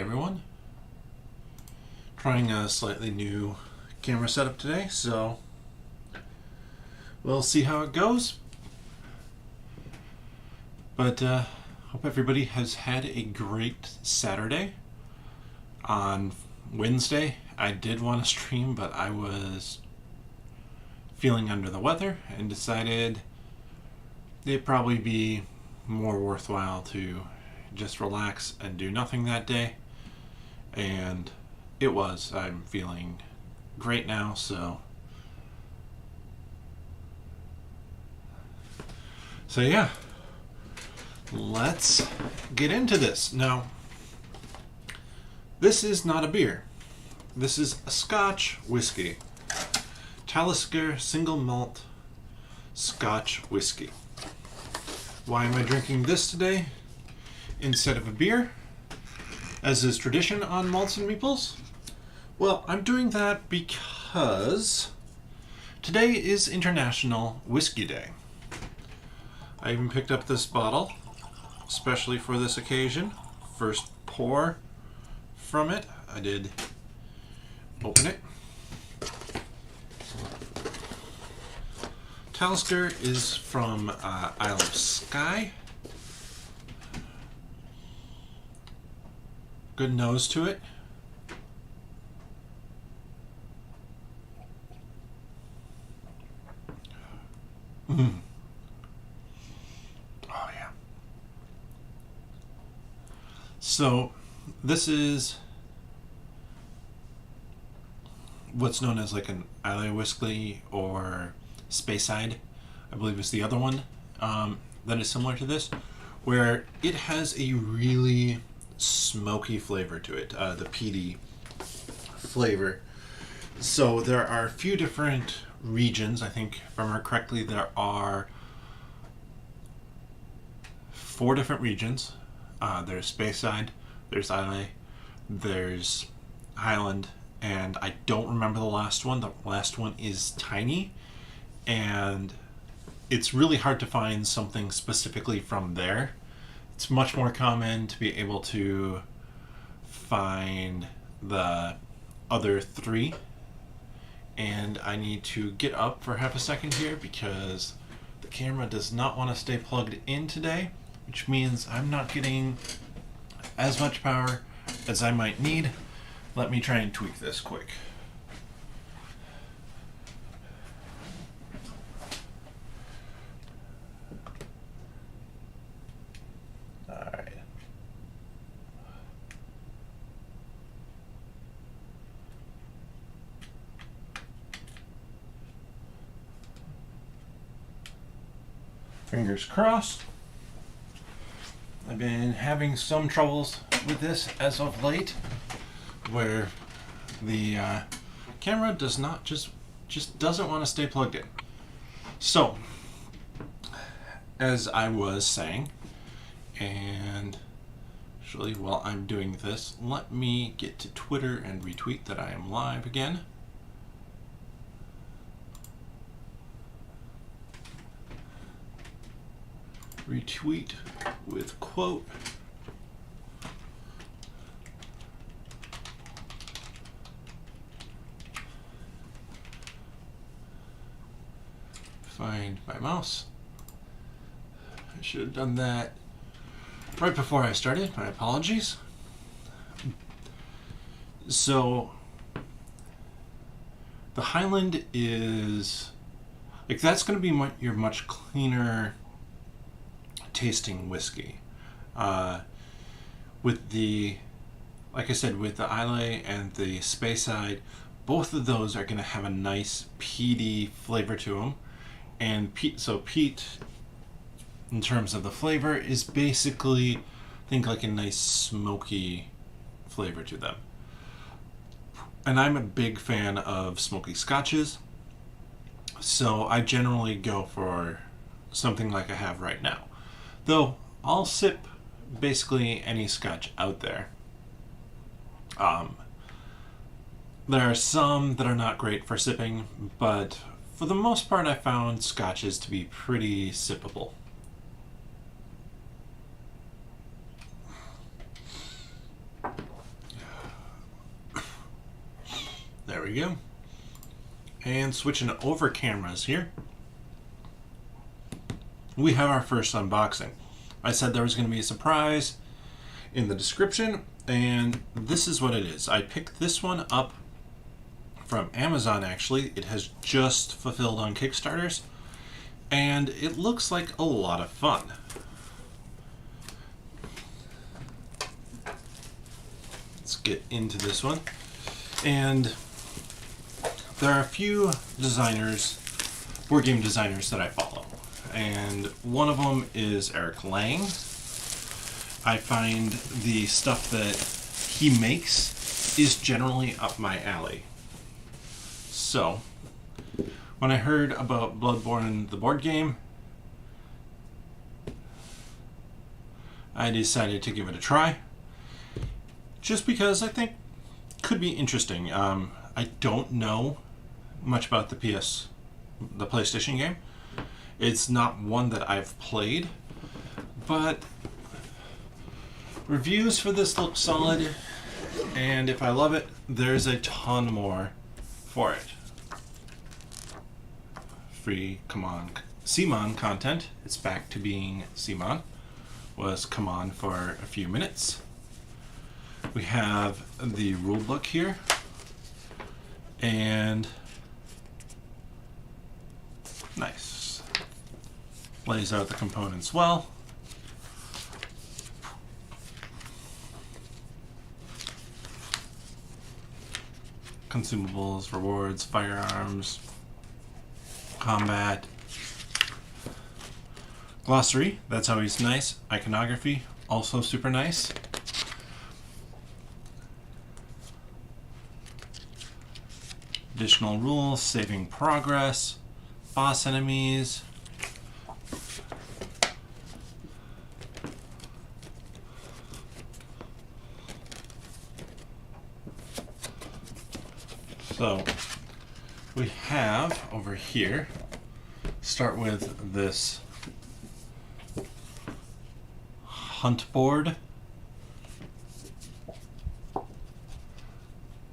everyone. Trying a slightly new camera setup today, so we'll see how it goes. But hope everybody has had a great Saturday. On Wednesday, I did want to stream, but I was feeling under the weather and decided it'd probably be more worthwhile to just relax and do nothing that day. And it was. I'm feeling great now, so yeah. Let's get into this. Now, this is not a beer. This is a Scotch whiskey. Talisker single malt Scotch whiskey. Why am I drinking this today instead of a beer, as is tradition on Malts and Meeples? Well, I'm doing that because today is International Whiskey Day. I even picked up this bottle, especially for this occasion. First pour from it, I did open it. Talisker is from Isle of Skye. Good nose to it. Oh yeah. So this is what's known as like an Islay whiskey or Speyside, I believe is the other one that is similar to this, where it has a really smoky flavor to it, the peaty flavor. So there are a few different regions. I think, if I remember correctly, there are 4 different regions. There's Speyside, there's Islay, there's Highland, and I don't remember the last one. The last one is tiny, and it's really hard to find something specifically from there. It's much more common to be able to find the other 3. And I need to get up for half a second here because the camera does not want to stay plugged in today, which means I'm not getting as much power as I might need. Let me try and tweak this quick. Alright. Fingers crossed. I've been having some troubles with this as of late, where the camera does not just doesn't want to stay plugged in. So, as I was saying, and actually while I'm doing this, let me get to Twitter and retweet that I am live again. Retweet with quote. Find my mouse. I should have done that right before I started. My apologies. So the Highland is like, that's going to be your much cleaner tasting whiskey. With the, like I said, with the Islay and the Speyside, both of those are going to have a nice peaty flavor to them. And peat, in terms of the flavor, is basically, think like a nice smoky flavor to them. And I'm a big fan of smoky scotches, so I generally go for something like I have right now. Though I'll sip basically any scotch out there. There are some that are not great for sipping, but for the most part I found scotches to be pretty sippable. we go. And switching over cameras here, we have our first unboxing. I said there was going to be a surprise in the description, and this is what it is. I picked this one up from Amazon, actually. It has just fulfilled on Kickstarters, and it looks like a lot of fun. Let's get into this one. And there are a few designers, board game designers, that I follow. And one of them is Eric Lang. I find the stuff that he makes is generally up my alley. So, when I heard about Bloodborne, the board game, I decided to give it a try. Just because I think it could be interesting. I don't know much about the PlayStation game. It's not one that I've played, but reviews for this look solid, and if I love it, there's a ton more for it. Free CMON content. It's back to being CMON. Was CMON for a few minutes. We have the rulebook here, and nice. Lays out the components well. Consumables, rewards, firearms, combat. Glossary, that's always nice. Iconography, also super nice. Additional rules, saving progress, boss enemies. So we have over here, start with this hunt board.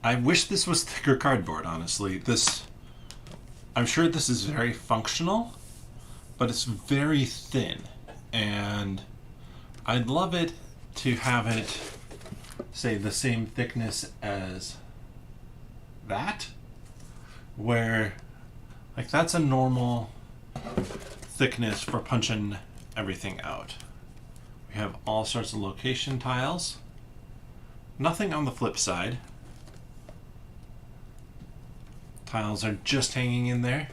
I wish this was thicker cardboard, honestly. I'm sure this is very functional, but it's very thin, and I'd love it to have it, say, the same thickness as that, where, like, that's a normal thickness for punching everything out. We have all sorts of location tiles. Nothing on the flip side. Tiles are just hanging in there,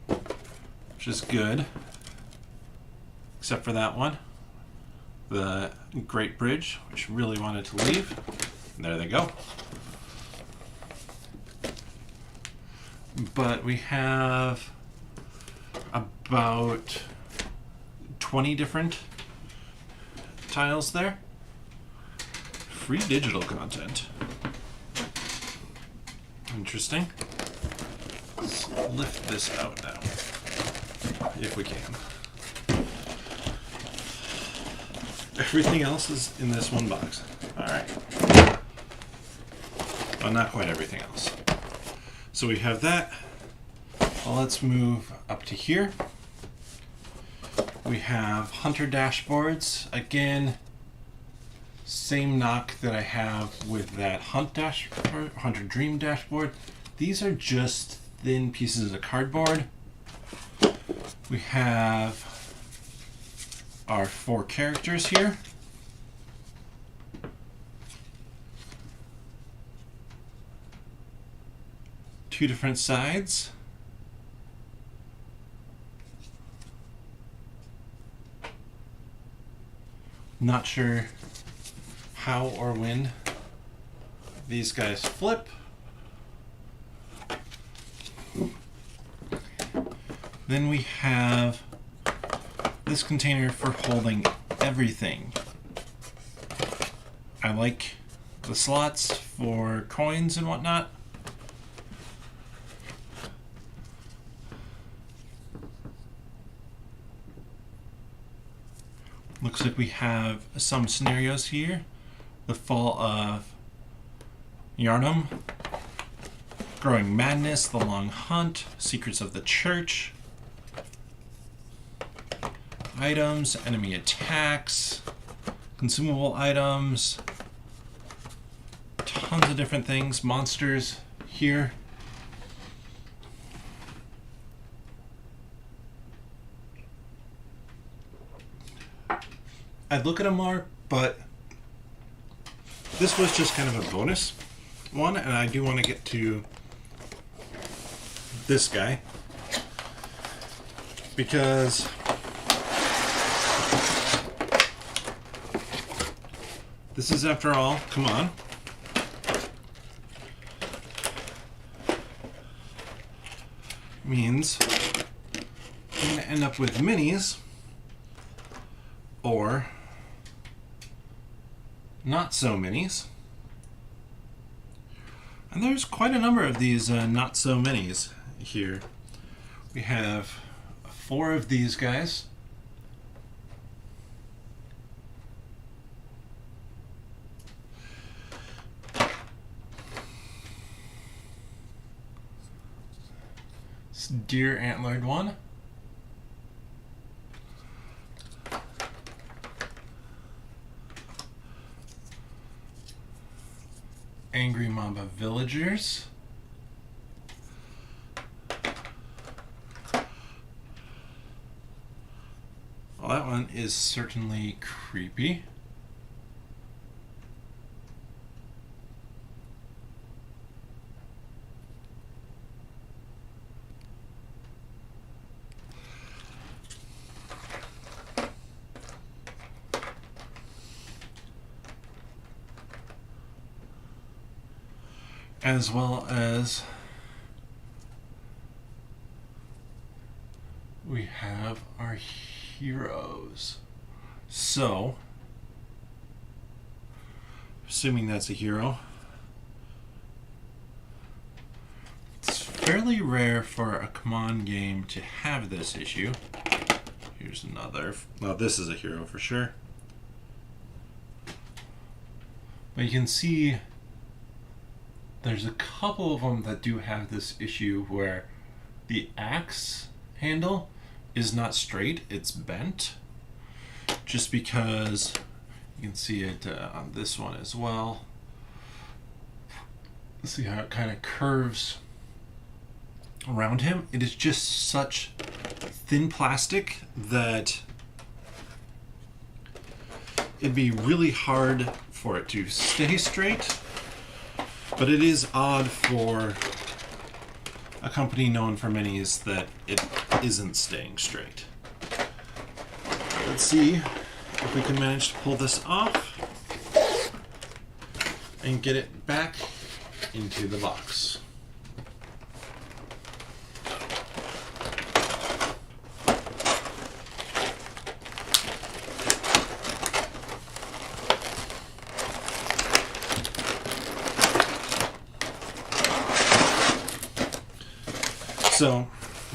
which is good, except for that one, the Great Bridge, which really wanted to leave. And there they go. But we have about 20 different tiles there. Free digital content. Interesting. Let's lift this out now, if we can. Everything else is in this one box. Alright. Well, not quite everything else. So we have that. Well, let's move up to here. We have Hunter dashboards. Again, same knock that I have with that Hunter Dream dashboard. These are just thin pieces of cardboard. We have our 4 characters here. Two different sides. Not sure how or when these guys flip. Then we have this container for holding everything. I like the slots for coins and whatnot. Looks like we have some scenarios here. The fall of Yarnum. Growing Madness, The Long Hunt, Secrets of the Church, items, enemy attacks, consumable items, tons of different things, monsters here. I'd look at them more, but this was just kind of a bonus one, and I do want to get to this guy because this is, after all, CMON. Means I'm going to end up with minis or not so minis. And there's quite a number of these not so minis here. We have 4 of these guys. This deer antlered one. Angry Mamba Villagers. Well, that one is certainly creepy. As well as we have our heroes. So, assuming that's a hero, it's fairly rare for a CMON game to have this issue. Here's another. Well, this is a hero for sure. But you can see there's a couple of them that do have this issue where the axe handle is not straight, it's bent. Just because you can see it on this one as well. See how it kind of curves around him? It is just such thin plastic that it'd be really hard for it to stay straight. But it is odd for a company known for minis that it isn't staying straight. Let's see if we can manage to pull this off and get it back into the box. So,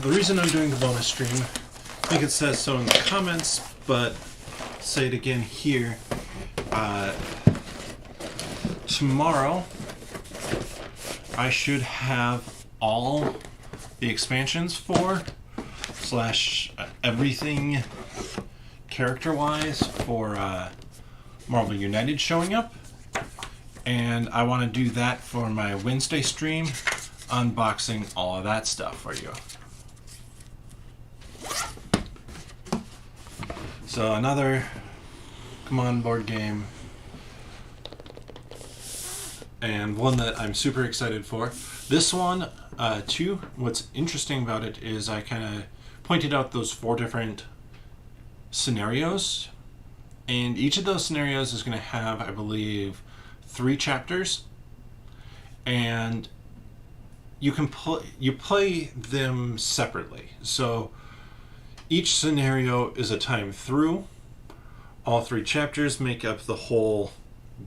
the reason I'm doing the bonus stream, I think it says so in the comments, but say it again here. Tomorrow, I should have all the expansions for / everything character-wise for Marvel United showing up. And I want to do that for my Wednesday stream, unboxing all of that stuff for you. So another CMON board game, and one that I'm super excited for. This one, too, what's interesting about it is I kind of pointed out those 4 different scenarios, and each of those scenarios is going to have, I believe, 3 chapters, and you can play them separately. So each scenario is a time through. All 3 chapters make up the whole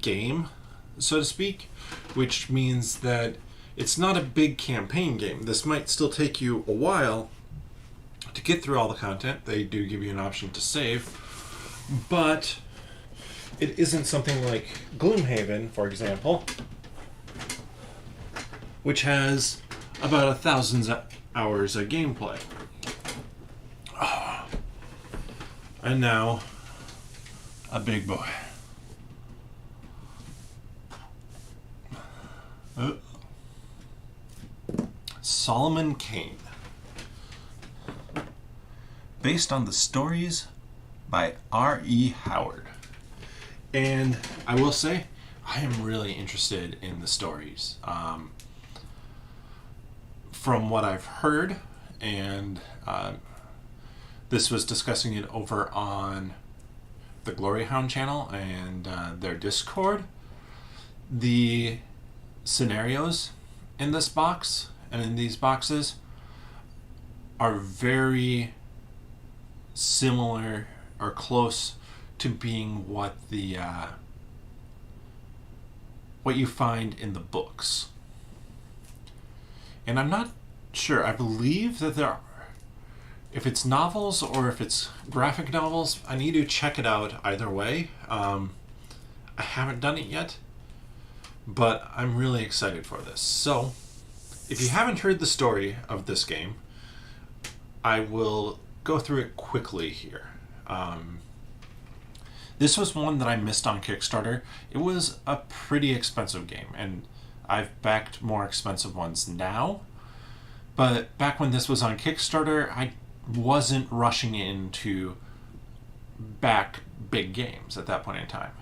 game, so to speak, which means that it's not a big campaign game. This might still take you a while to get through all the content. They do give you an option to save, but it isn't something like Gloomhaven, for example, which has about 1,000 hours of gameplay. And now, a big boy. Solomon Kane. Based on the stories by R.E. Howard. And I will say, I am really interested in the stories. From what I've heard, and this was discussing it over on the Glory Hound channel and their Discord. The scenarios in this box and in these boxes are very similar or close to being what the what you find in the books. And I'm not sure. I believe that there are, if it's novels or if it's graphic novels, I need to check it out either way. I haven't done it yet, but I'm really excited for this. So, if you haven't heard the story of this game, I will go through it quickly here. This was one that I missed on Kickstarter. It was a pretty expensive game, and I've backed more expensive ones now. But back when this was on Kickstarter, I wasn't rushing in to back big games at that point in time.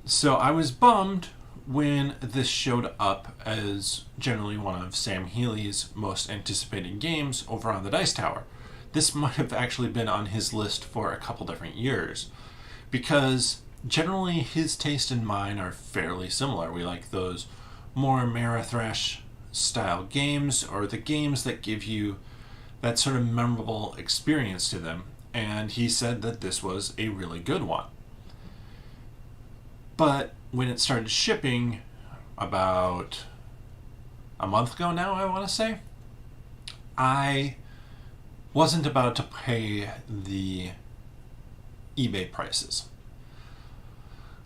So I was bummed when this showed up as generally one of Sam Healey's most anticipated games over on the Dice Tower. This might have actually been on his list for a couple different years, because generally his taste and mine are fairly similar. We like those more Ameritrash style games, or the games that give you that sort of memorable experience to them, and he said that this was a really good one. But when it started shipping about a month ago now, I want to say, I wasn't about to pay the eBay prices.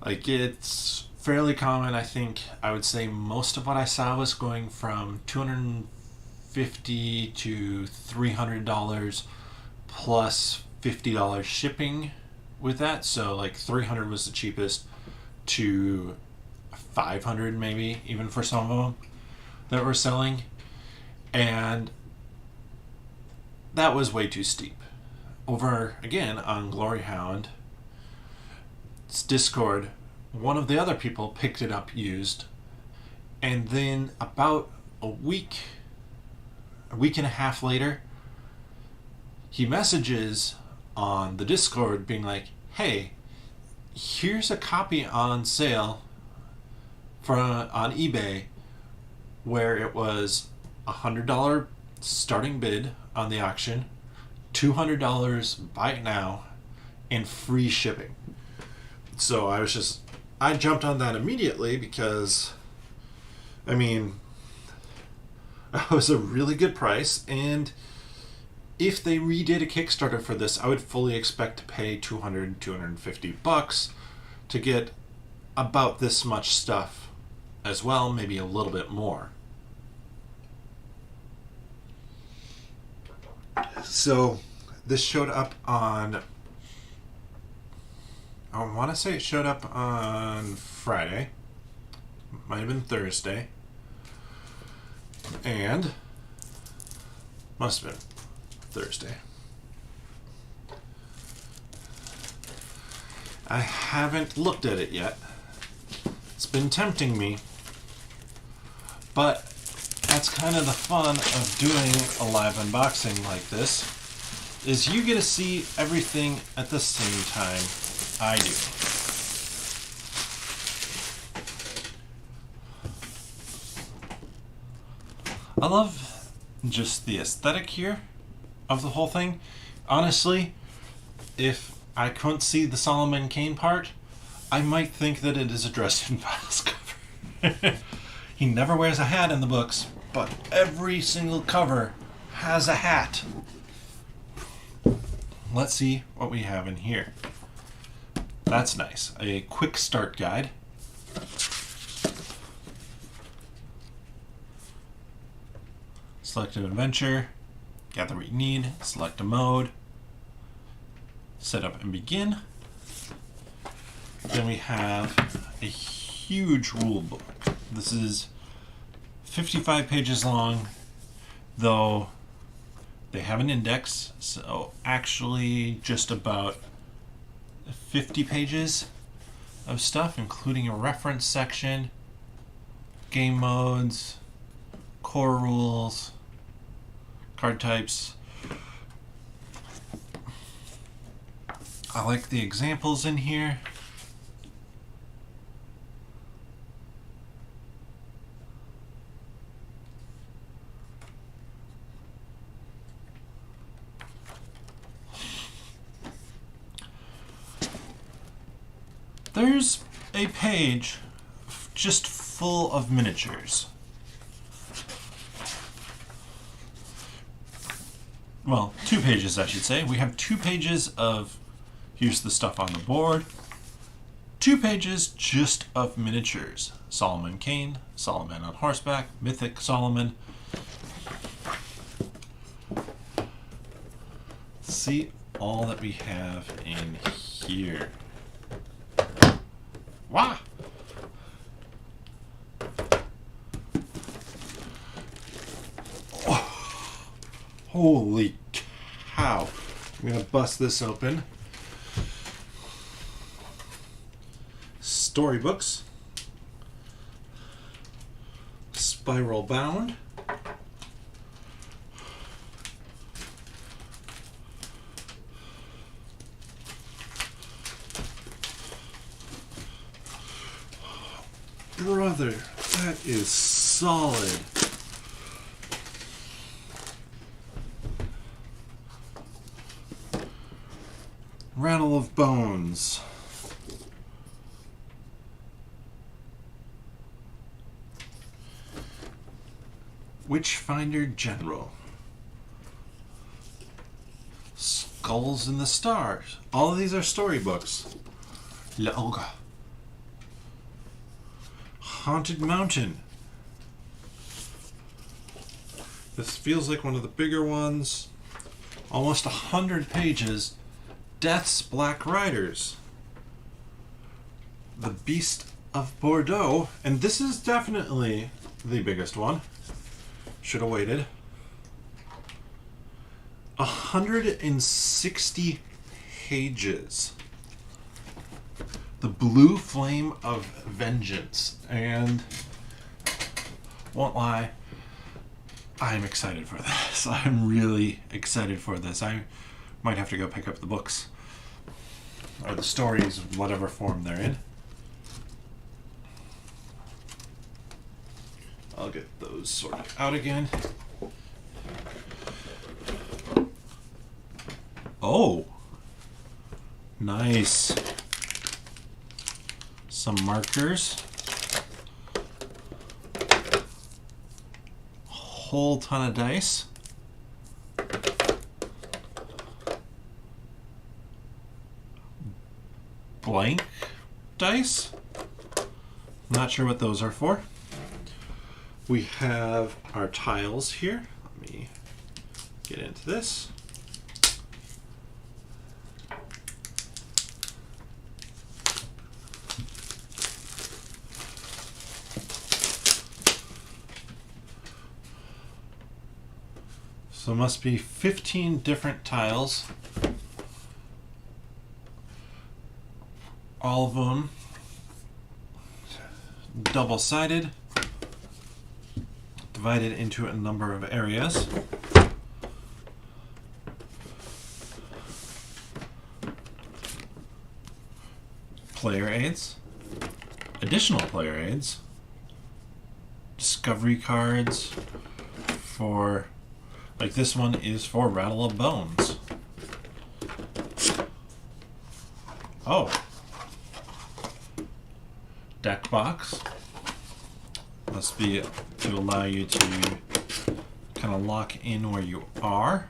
Like, it's fairly common. I think I would say most of what I saw was going from $250 to $300 plus $50 shipping with that. So like $300 was the cheapest to $500 maybe, even for some of them that were selling. And that was way too steep. Over, again, on Gloryhound's Discord, one of the other people picked it up used, and then about a week and a half later, he messages on the Discord being like, hey, here's a copy on sale on eBay where it was $100 starting bid on the auction, $200 buy it now, and free shipping. So I jumped on that immediately because, I mean, it was a really good price, and if they redid a Kickstarter for this, I would fully expect to pay $250 to get about this much stuff as well, maybe a little bit more. So this showed up on, I want to say it showed up on Friday, might have been Thursday, and must have been Thursday. I haven't looked at it yet. It's been tempting me, but that's kind of the fun of doing a live unboxing like this, is you get to see everything at the same time I do. I love just the aesthetic here of the whole thing. Honestly, if I couldn't see the Solomon Kane part, I might think that it is a Dresden Files cover. He never wears a hat in the books, but every single cover has a hat. Let's see what we have in here. That's nice. A quick start guide. select an adventure, gather what you need, select a mode, set up and begin. Then we have a huge rule book. This is 55 pages long, though they have an index, so actually just about 50 pages of stuff, including a reference section, game modes, core rules, card types. I like the examples in here. There's a page just full of miniatures. Well, 2 pages, I should say. We have 2 pages of here's the stuff on the board. 2 pages just of miniatures. Solomon Kane, Solomon on horseback, Mythic Solomon. See all that we have in here. Wow! Oh, holy cow. I'm going to bust this open. Storybooks. Spiral bound. Brother, that is solid. Rattle of Bones. Witchfinder General. Skulls in the Stars. All of these are storybooks. La Ogre. Haunted Mountain. This feels like one of the bigger ones. Almost 100 pages. Death's Black Riders. The Beast of Bordeaux. And this is definitely the biggest one. Should have waited. 160 pages. The Blue Flame of Vengeance. And won't lie, I'm excited for this. I'm really excited for this. I might have to go pick up the books or the stories, whatever form they're in. I'll get those sorted out again. Oh, nice. Some markers. Whole ton of dice. Blank dice. Not sure what those are for. We have our tiles here. Let me get into this. So it must be 15 different tiles. All of them double-sided, divided into a number of areas. Player aids, additional player aids, discovery cards for, like this one is for Rattle of Bones. Oh. Deck box. Must be to allow you to kind of lock in where you are.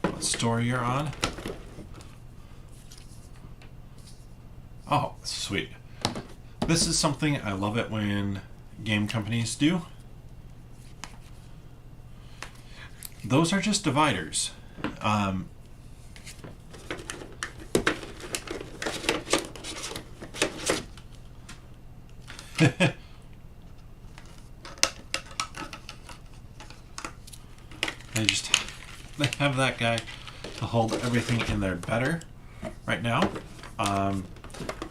What story you're on. Oh, sweet. This is something I love it when game companies do. Those are just dividers. They have that guy to hold everything in there better right now. I'm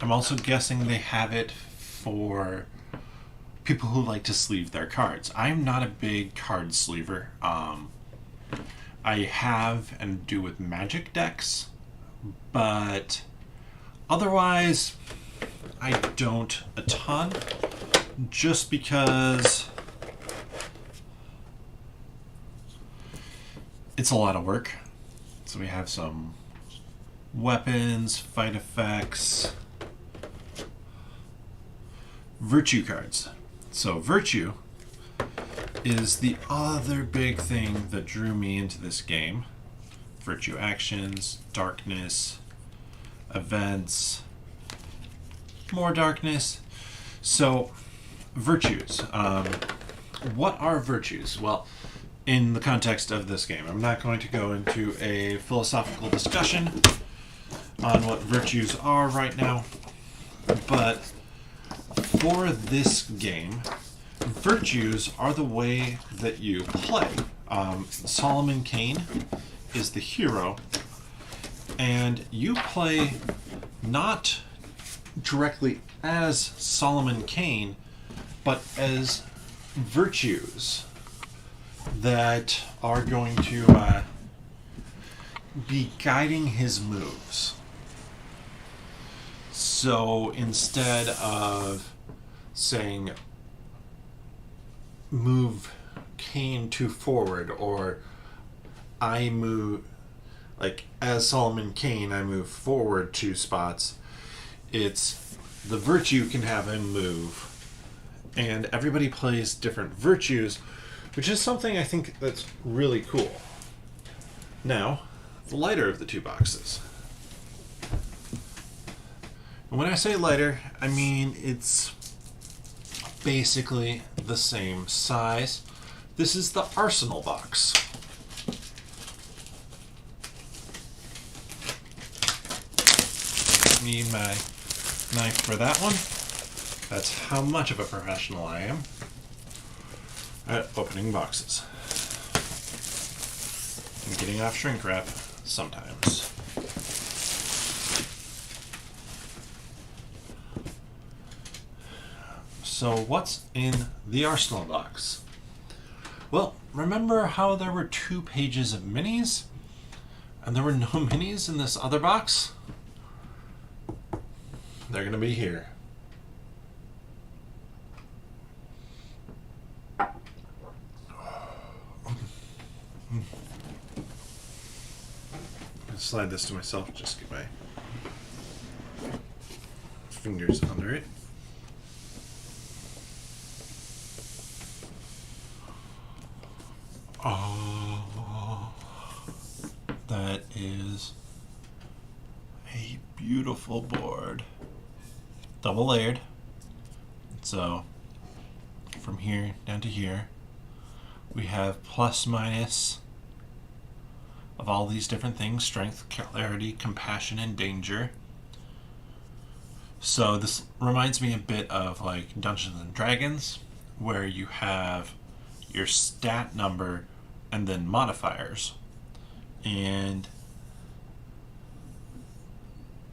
also guessing they have it for people who like to sleeve their cards. I'm not a big card sleever. I have and do with Magic decks, but otherwise I don't a ton, just because it's a lot of work. So we have some weapons, fight effects, virtue cards. So virtue is the other big thing that drew me into this game. Virtue actions, darkness, events, more darkness. So virtues. What are virtues? Well, in the context of this game, I'm not going to go into a philosophical discussion on what virtues are right now, but for this game, virtues are the way that you play. Solomon Kane is the hero, and you play not directly as Solomon Kane, but as virtues that are going to be guiding his moves. So instead of saying move Kane to forward, or I move, like as Solomon Kane I move forward 2 spots, it's the virtue can have him move, and everybody plays different virtues, which is something I think that's really cool. Now, the lighter of the 2 boxes. And when I say lighter, I mean it's basically the same size. This is the Arsenal box. Need my knife for that one. That's how much of a professional I am at opening boxes and getting off shrink wrap sometimes. So what's in the Arsenal box? Well, remember how there were 2 pages of minis and there were no minis in this other box? They're going to be here. Slide this to myself, just get my fingers under it. Oh, that is a beautiful board. Double layered. So from here down to here, we have plus minus of all these different things: strength, clarity, compassion, and danger. So this reminds me a bit of like Dungeons and Dragons, where you have your stat number and then modifiers. And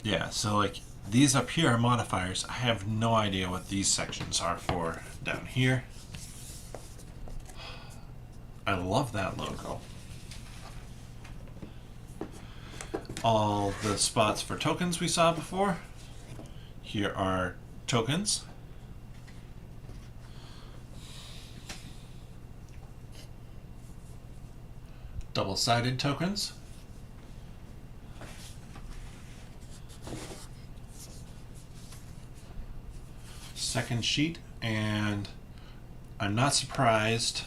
yeah, so like these up here are modifiers. I have no idea what these sections are for down here. I love that logo. All the spots for tokens we saw before. Here are tokens. Double-sided tokens. Second sheet, and I'm not surprised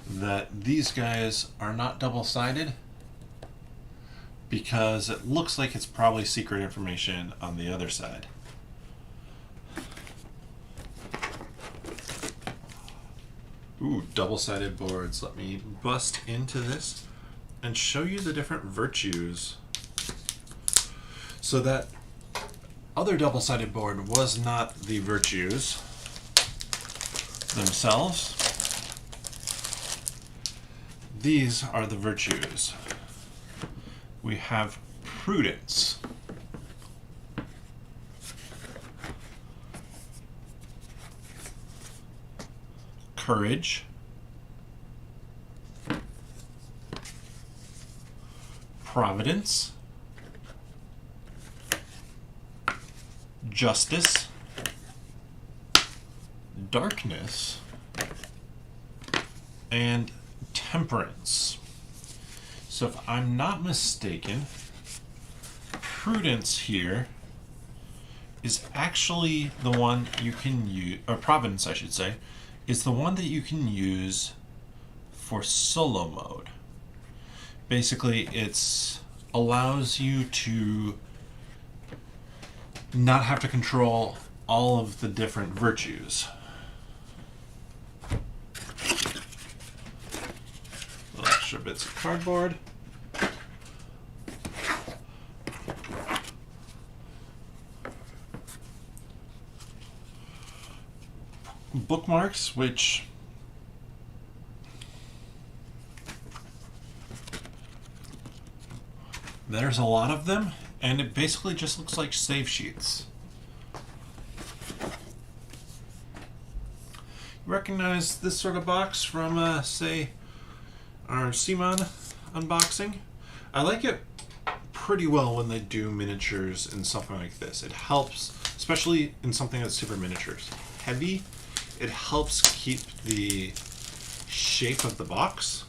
that these guys are not double-sided, because it looks like it's probably secret information on the other side. Ooh, double-sided boards. Let me bust into this and show you the different virtues. So that other double-sided board was not the virtues themselves. These are the virtues. We have prudence, courage, providence, justice, darkness, and temperance. So if I'm not mistaken, prudence here is actually the one you can use, or providence I should say, is the one that you can use for solo mode. Basically, it allows you to not have to control all of the different virtues. Little extra bits of cardboard. Bookmarks, which there's a lot of them, and it basically just looks like save sheets. You recognize this sort of box from, say, our CMON unboxing? I like it pretty well when they do miniatures in something like this. It helps, especially in something that's super miniatures. Heavy, it helps keep the shape of the box,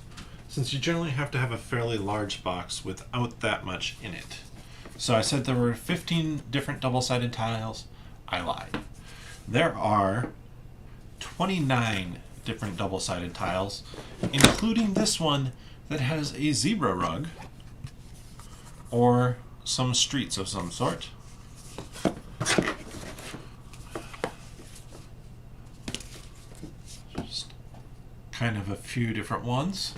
since you generally have to have a fairly large box without that much in it. So I said there were 15 different double-sided tiles. I lied. There are 29 different double-sided tiles, including this one that has a zebra rug or some streets of some sort. Just kind of a few different ones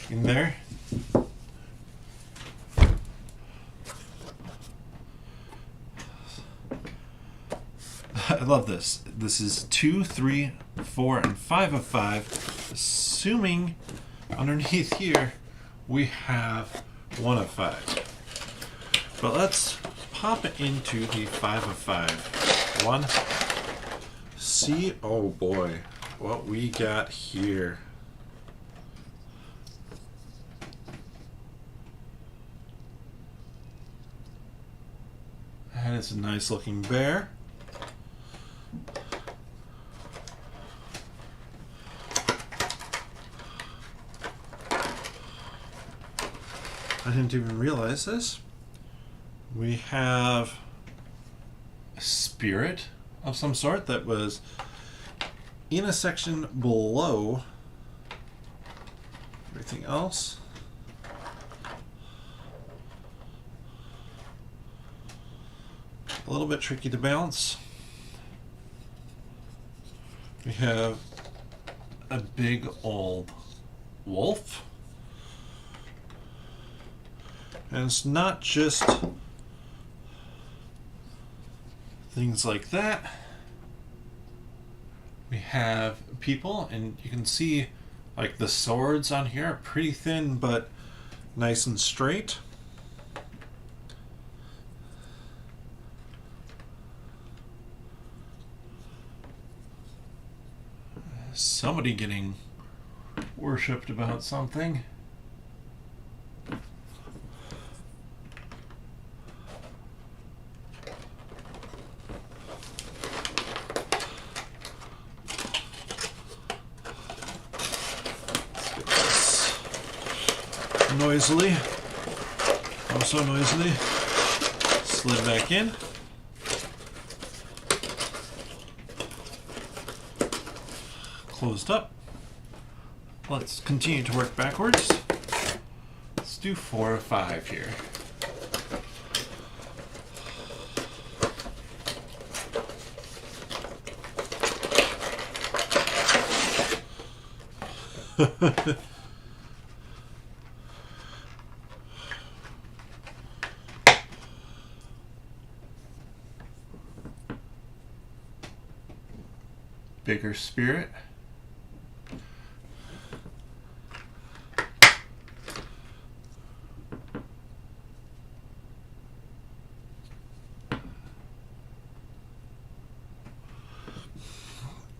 in there. I love this. This is 2, 3, 4, and 5 of 5. Assuming underneath here we have 1 of 5. But let's pop into the 5 of 5 one. See, oh boy, what we got here. That is a nice looking bear. I didn't even realize this. We have a spirit of some sort that was in a section below everything else. A little bit tricky to balance. We have a big old wolf. And it's not just things like that. We have people, and you can see like the swords on here are pretty thin but nice and straight. Somebody getting worshipped about something. Noisily, oh so noisily, slid back in. Closed up. Let's continue to work backwards. Let's do 4 of 5 here. Bigger spirit.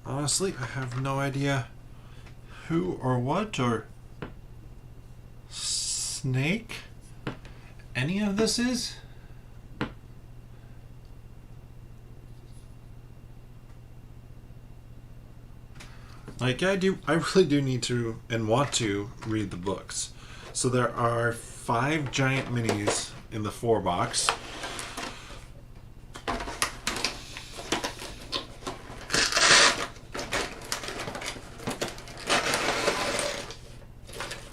Honestly, I have no idea who or what or snake any of this is. Like, I really do need to and want to read the books. So there are 5 giant minis in the 4 box.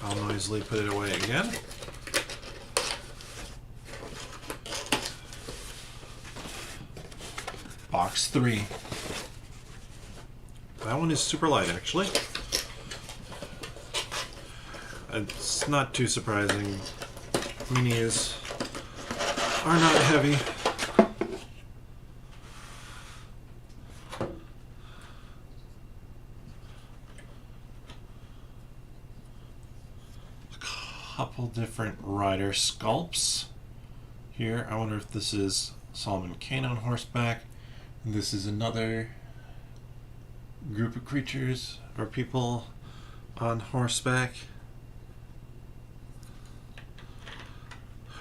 I'll noisily put it away again. Box 3. That one is super light, actually. It's not too surprising. Minis are not heavy. A couple different rider sculpts here. I wonder if this is Solomon Kane on horseback. And this is another group of creatures or people on horseback.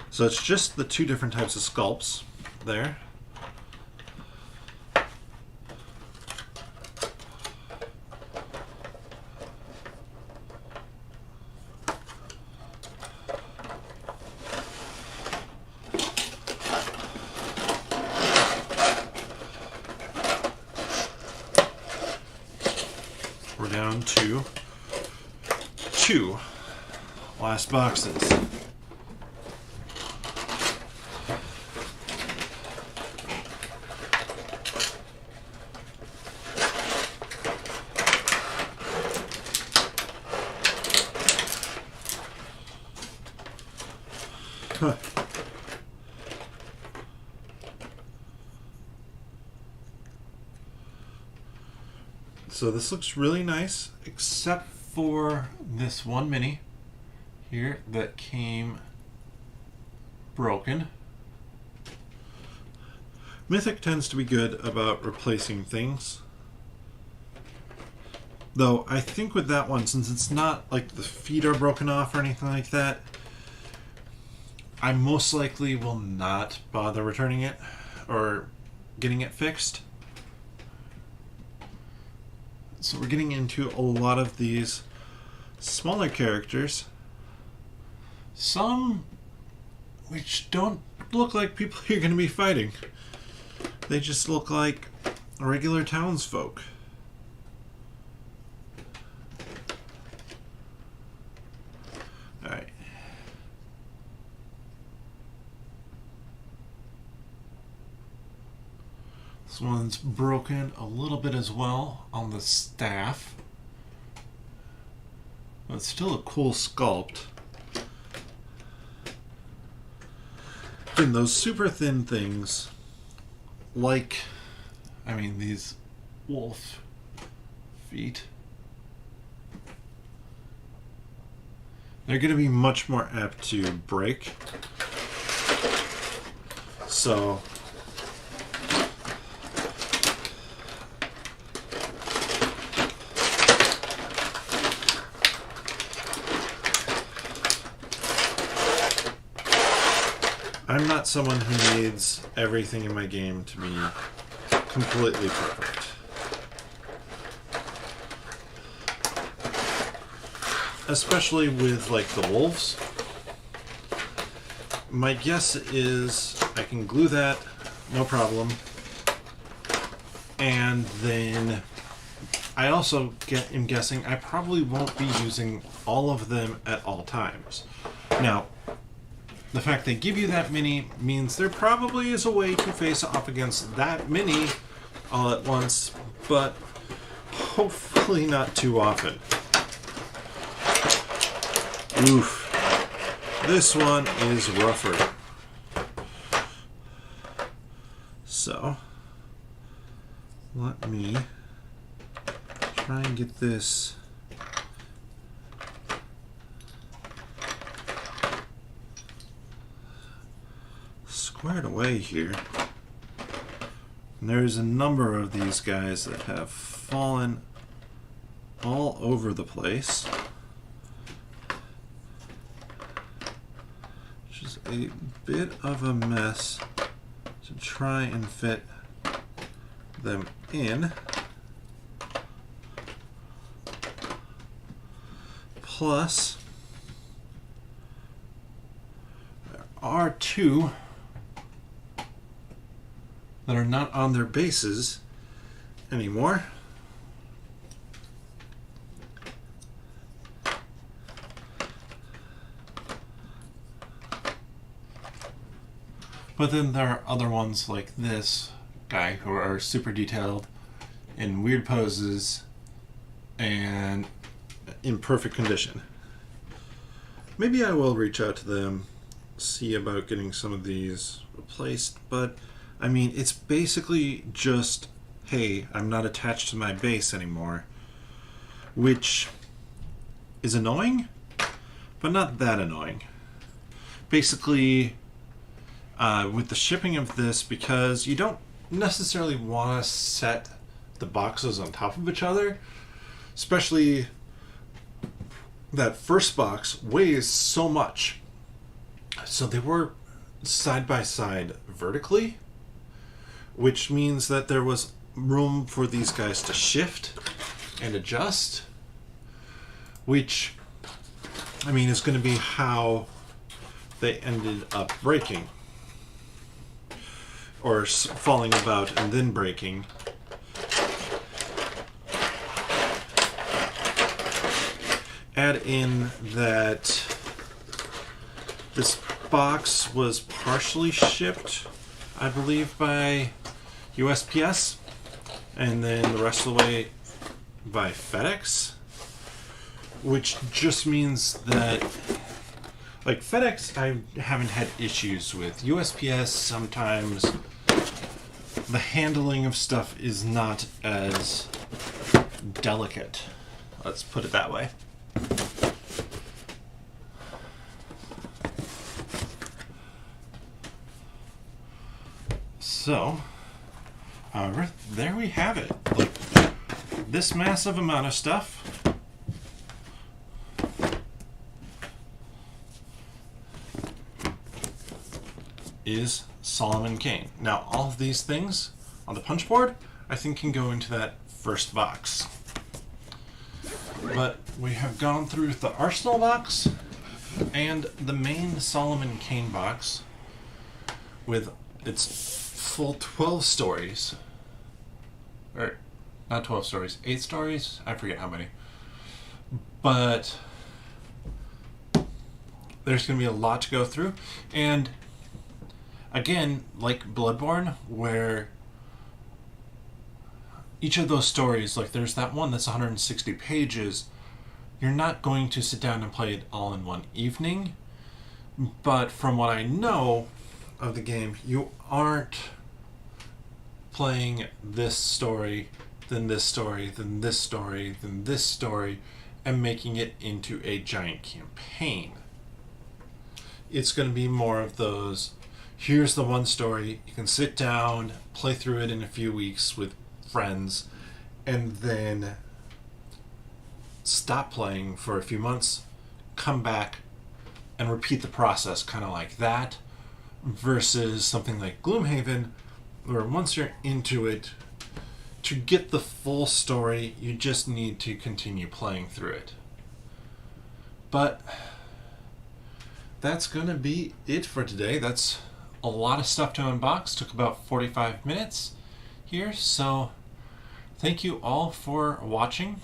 So it's just the 2 different types of sculpts there. We're down to 2 last boxes. Huh. So this looks really nice, except for this one mini here that came broken. Mythic tends to be good about replacing things. Though I think with that one, since it's not like the feet are broken off or anything like that, I most likely will not bother returning it or getting it fixed. So we're getting into a lot of these smaller characters. Some which don't look like people you're going to be fighting. They just look like regular townsfolk. Alright. This one's broken a little bit as well on the staff. But it's still a cool sculpt. And those super thin things, like, I mean, these wolf feet, they're going to be much more apt to break. So I'm not someone who needs everything in my game to be completely perfect. Especially with, like, the wolves. My guess is I can glue that, no problem. And then I also am guessing I probably won't be using all of them at all times. Now, the fact they give you that mini means there probably is a way to face off against that mini all at once, but hopefully not too often. Oof. This one is rougher. So, let me try and get this squared away here. And there's a number of these guys that have fallen all over the place, which is a bit of a mess to try and fit them in. Plus, there are two that are not on their bases anymore. But then there are other ones like this guy who are super detailed in weird poses and in perfect condition. Maybe I will reach out to them, see about getting some of these replaced, but I mean, it's basically just, hey, I'm not attached to my base anymore, which is annoying, but not that annoying. Basically, with the shipping of this, because you don't necessarily want to set the boxes on top of each other, especially that first box weighs so much. So they were side by side vertically, which means that there was room for these guys to shift and adjust, which, I mean, is going to be how they ended up breaking, or falling about and then breaking. Add in that this box was partially shipped, I believe, by USPS, and then the rest of the way by FedEx, which just means that, like, FedEx I haven't had issues with. USPS, sometimes the handling of stuff is not as delicate. Let's put it that way. So, however, there we have it. Like, this massive amount of stuff is Solomon Kane. Now, all of these things on the punch board, I think, can go into that first box. But we have gone through the Arsenal box and the main Solomon Kane box with its full 12 stories. Or, not 12 stories, 8 stories? I forget how many. But there's going to be a lot to go through. And again, like Bloodborne, where each of those stories, like there's that one that's 160 pages, you're not going to sit down and play it all in one evening. But from what I know of the game, you aren't playing this story, then this story, then this story, then this story, and making it into a giant campaign. It's going to be more of those, here's the one story, you can sit down, play through it in a few weeks with friends, and then stop playing for a few months, come back, and repeat the process kind of like that, versus something like Gloomhaven, where once you're into it, to get the full story, you just need to continue playing through it. But that's going to be it for today. That's a lot of stuff to unbox. Took about 45 minutes here, so thank you all for watching.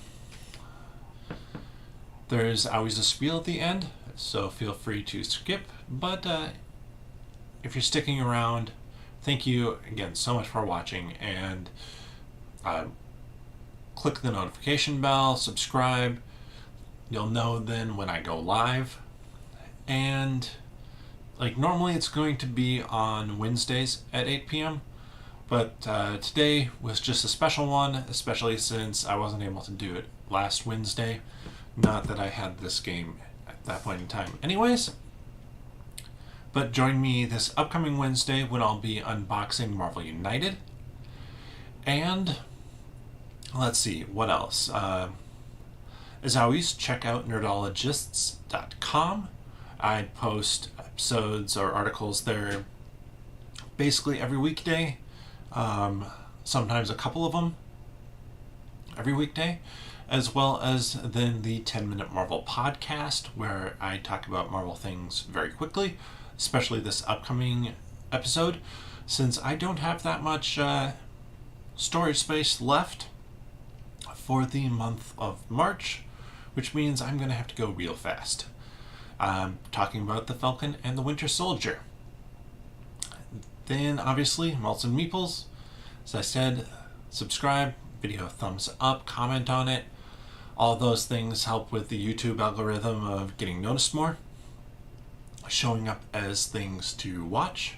There's always a spiel at the end, so feel free to skip, but if you're sticking around, thank you again so much for watching, and click the notification bell, subscribe. You'll know then when I go live. And like normally it's going to be on Wednesdays at 8 p.m. But today was just a special one, especially since I wasn't able to do it last Wednesday. Not that I had this game at that point in time anyways. But join me this upcoming Wednesday when I'll be unboxing Marvel United. And let's see, what else? As always, check out nerdologists.com. I post episodes or articles there basically every weekday. Sometimes a couple of them every weekday, as well as then the 10-Minute Marvel podcast, where I talk about Marvel things very quickly, especially this upcoming episode, since I don't have that much storage space left for the month of March, which means I'm going to have to go real fast. I'm talking about the Falcon and the Winter Soldier. Then, obviously, Malts and Meeples. As I said, subscribe, video thumbs up, comment on it. All those things help with the YouTube algorithm of getting noticed more, showing up as things to watch.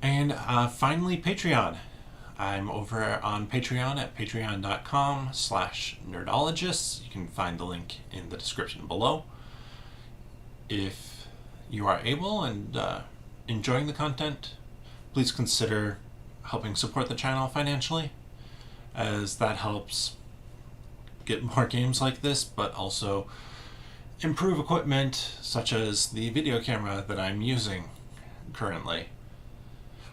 And finally, Patreon. I'm over on Patreon at patreon.com/nerdologists. You can find the link in the description below. If you are able and enjoying the content, please consider helping support the channel financially, as that helps get more games like this, but also improve equipment such as the video camera that I'm using currently,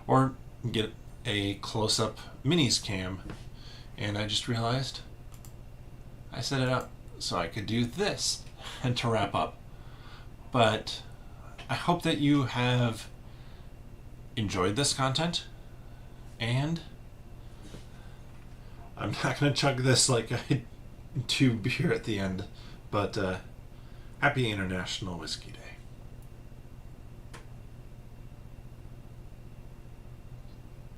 or get a close-up minis cam. And I just realized I set it up so I could do this and to wrap up. But I hope that you have enjoyed this content, and I'm not going to chug this like I do beer at the end, but happy International Whiskey Day.